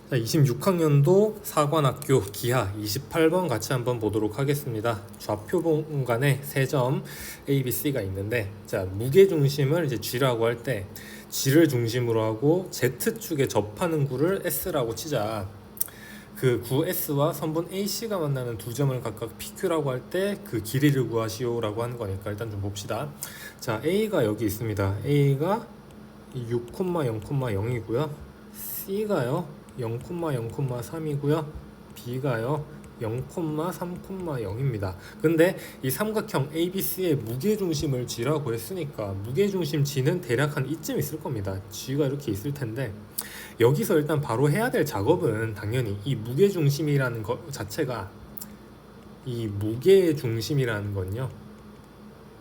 자, 26학년도 사관학교 기하 28번 같이 한번 보도록 하겠습니다. 좌표 공간에 세 점 A, B, C가 있는데, 자, 무게 중심을 이제 G라고 할 때 G를 중심으로 하고 Z축에 접하는 구를 S라고 치자. 그 구 S와 선분 AC가 만나는 두 점을 각각 PQ라고 할 때 그 길이를 구하시오라고 하는 거니까 일단 좀 봅시다. 자, A가 여기 있습니다. A가 6,0,0,이고요. C가요 0,0,3이고요. B가요 0,3,0입니다. 근데 이 삼각형 ABC의 무게중심을 G라고 했으니까 무게중심 G는 대략 한 이쯤 있을 겁니다. G가 이렇게 있을 텐데, 여기서 일단 바로 해야 될 작업은 당연히 이 무게중심이라는 것 자체가, 이 무게중심이라는 건요,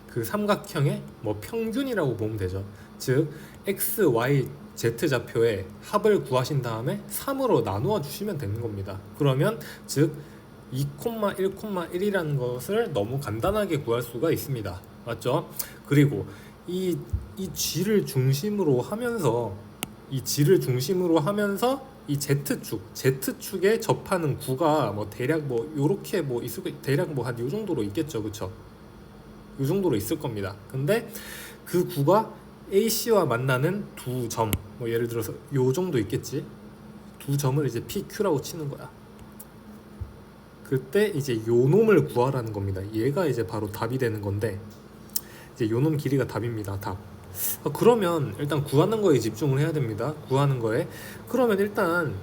그 삼각형의 뭐 평균이라고 보면 되죠. 즉 x, y, z 좌표의 합을 구하신 다음에 3으로 나누어 주시면 되는 겁니다. 그러면 즉 2,1,1이라는 것을 너무 간단하게 구할 수가 있습니다. 맞죠? 그리고 이 g를 중심으로 하면서 이 z축에 접하는 구가 뭐 대략 뭐 요렇게 뭐 있을 거, 대략 뭐 한 요 정도로 있겠죠. 그쵸? 이 정도로 있을 겁니다. 근데 그 구가 AC와 만나는 두 점, 뭐 예를 들어서 요 정도 있겠지. 두 점을 이제 PQ라고 치는 거야. 그때 이제 요 놈을 구하라는 겁니다. 얘가 이제 바로 답이 되는 건데, 이제 요 놈 길이가 답입니다. 답. 그러면 일단 구하는 거에 집중을 해야 됩니다. 구하는 거에. 그러면 일단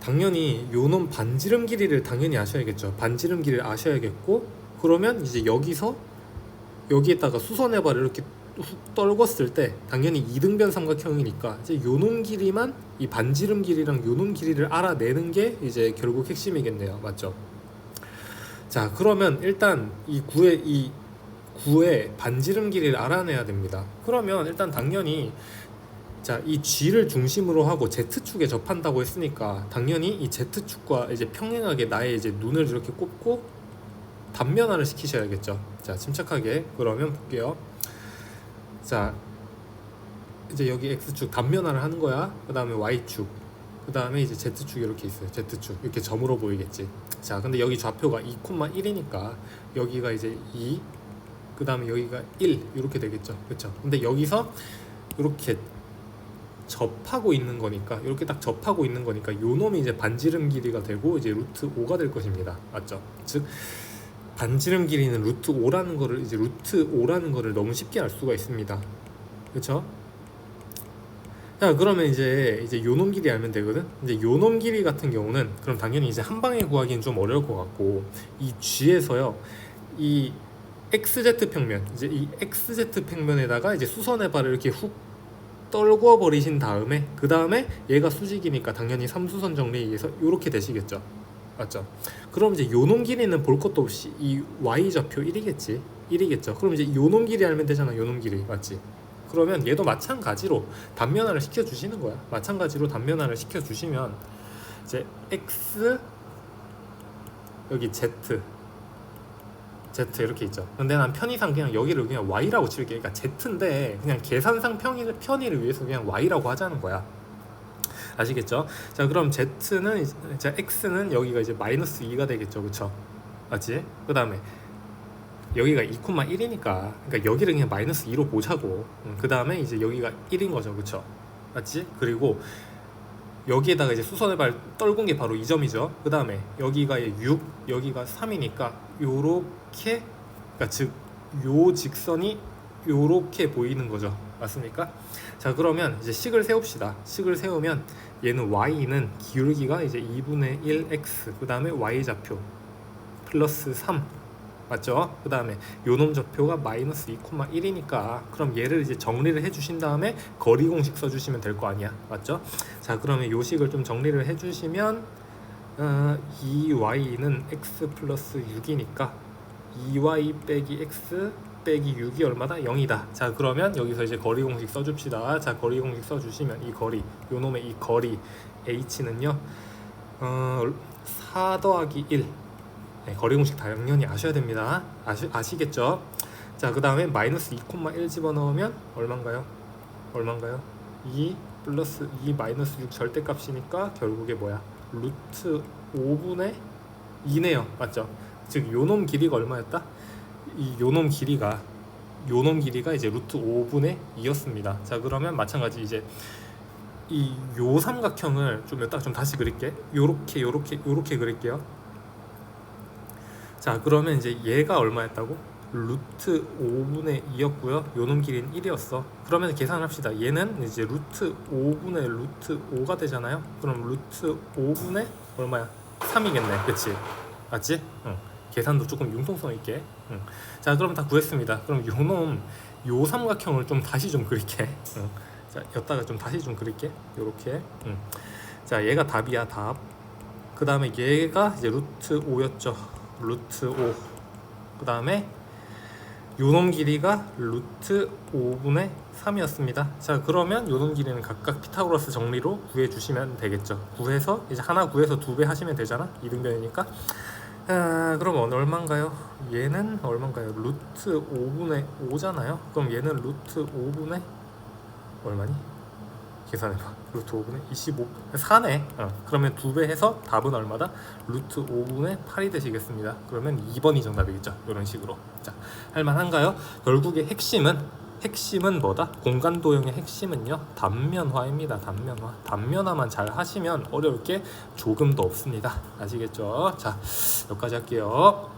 당연히 요 놈 반지름 길이를 당연히 아셔야겠죠. 반지름 길이를 아셔야겠고, 그러면 이제 여기에다가 수선해발을 이렇게 훅 떨궜을 때 당연히 이등변 삼각형이니까 이제 요놈 길이만, 이 반지름 길이랑 요놈 길이를 알아내는 게 이제 결국 핵심이겠네요. 맞죠? 자, 그러면 일단 이 구의 반지름 길이를 알아내야 됩니다. 그러면 일단 당연히, 자, 이 G를 중심으로 하고 Z축에 접한다고 했으니까 당연히 이 Z축과 이제 평행하게 나의 이제 눈을 이렇게 꼽고 단면화를 시키셔야겠죠. 자, 침착하게 그러면 볼게요. 자, 이제 여기 X축 단면화를 하는 거야. 그 다음에 Y축, 그 다음에 이제 Z축 이렇게 있어요. Z축 이렇게 점으로 보이겠지. 자, 근데 여기 좌표가 2,1이니까 여기가 이제 2, 그 다음에 여기가 1 이렇게 되겠죠. 그렇죠? 근데 여기서 이렇게 접하고 있는 거니까, 이렇게 딱 접하고 있는 거니까 요 놈이 이제 반지름 길이가 되고 이제 루트 5가 될 것입니다. 맞죠? 즉 반지름 길이는 루트 5라는 거를, 이제 루트 5라는 거를 너무 쉽게 알 수가 있습니다. 그렇죠? 자, 그러면 이제 요놈 길이 알면 되거든. 이제 요놈 길이 같은 경우는 그럼 당연히 이제 한 방에 구하기는 좀 어려울 것 같고, 이 G에서요, 이 XZ 평면, 이제 이 XZ 평면에다가 이제 수선의 발을 이렇게 훅 떨궈 버리신 다음에, 그 다음에 얘가 수직이니까 당연히 3수선 정리에 의해서 이렇게 되시겠죠. 맞죠? 그럼 이제 요놈 길이는 볼 것도 없이 이 Y 좌표 1이겠죠. 그럼 이제 요놈 길이 알면 되잖아. 요놈 길이. 맞지? 그러면 얘도 마찬가지로 단면화를 시켜주시는 거야. 마찬가지로 단면화를 시켜주시면 이제 X, 여기 Z 이렇게 있죠. 근데 난 편의상 그냥 여기를 그냥 Y라고 칠게. 그러니까 Z인데 그냥 계산상 편의를 위해서 그냥 Y라고 하자는 거야. 아시겠죠? 자, 그럼 Z는 이제 X는 여기가 이제 마이너스 2가 되겠죠. 그쵸? 맞지? 그 다음에 여기가 2,1이니까 그러니까 여기를 그냥 마이너스 2로 보자고. 그 다음에 이제 여기가 1인 거죠. 그쵸? 맞지? 그리고 여기에다가 이제 수선의 발 떨군 게 바로 이 점이죠. 그 다음에 여기가 6, 여기가 3이니까 요렇게, 그러니까 즉 요 직선이 요렇게 보이는 거죠. 맞습니까? 자, 그러면 이제 식을 세웁시다. 식을 세우면 얘는 Y는 기울기가 이제 2분의 1x, 그 다음에 Y 좌표 플러스 3, 맞죠? 그 다음에 요놈 좌표가 마이너스 2,1이니까 그럼 얘를 이제 정리를 해주신 다음에 거리 공식 써주시면 될 거 아니야. 맞죠? 자, 그러면 요 식을 좀 정리를 해주시면 2y는 x 플러스 6이니까 2y 빼기 x 빼기 6이 얼마다? 0이다. 자, 그러면 여기서 이제 거리 공식 써줍시다. 자, 거리 공식 써주시면 이 거리, 요놈의 이 거리 h는요 4 더하기 1. 네, 거리 공식 당연히 아셔야 됩니다. 아시겠죠? 자, 그 다음에 마이너스 2,1 집어넣으면 얼마인가요? 2 플러스 2 마이너스 6 절대값이니까 결국에 뭐야? 루트 5분의 2네요. 맞죠? 즉 요놈 길이가 얼마였다? 이 요놈 길이가 이제 루트 5분의 2였습니다. 자, 그러면 마찬가지 이제 이 요 삼각형을 좀 다시 그릴게. 요렇게 그릴게요. 자, 그러면 이제 얘가 얼마였다고? 루트 5분의 2였고요. 요놈 길이는 1이었어. 그러면 계산합시다. 얘는 이제 루트 5분의 루트 5가 되잖아요. 그럼 루트 5분의 얼마야? 3이겠네. 그치? 맞지? 응. 계산도 조금 융통성 있게. 응. 자, 그럼 다 구했습니다. 그럼 요 삼각형을 좀 다시 좀 그릴게. 응. 자, 여기다가 좀 다시 좀 그릴게. 요렇게. 응. 자, 얘가 답이야, 답. 그 다음에 얘가 이제 루트 5였죠. 루트 5. 그 다음에 요놈 길이가 루트 5분의 3이었습니다. 자, 그러면 요놈 길이는 각각 피타고라스 정리로 구해주시면 되겠죠. 구해서 이제 하나 구해서 2배 하시면 되잖아. 이등변이니까. 그럼 얼마인가요? 얘는 얼마인가요? 루트 5분의 5잖아요. 그럼 얘는 루트 5분의 얼마니? 계산해봐. 루트 5분의 25, 4네. 그러면 2배 해서 답은 얼마다? 루트 5분의 8이 되시겠습니다. 그러면 2번이 정답이겠죠. 이런 식으로. 자, 할만한가요? 결국에 핵심은 뭐다? 공간 도형의 핵심은요, 단면화입니다. 단면화만 잘 하시면 어려울 게 조금도 없습니다. 아시겠죠? 자, 여기까지 할게요.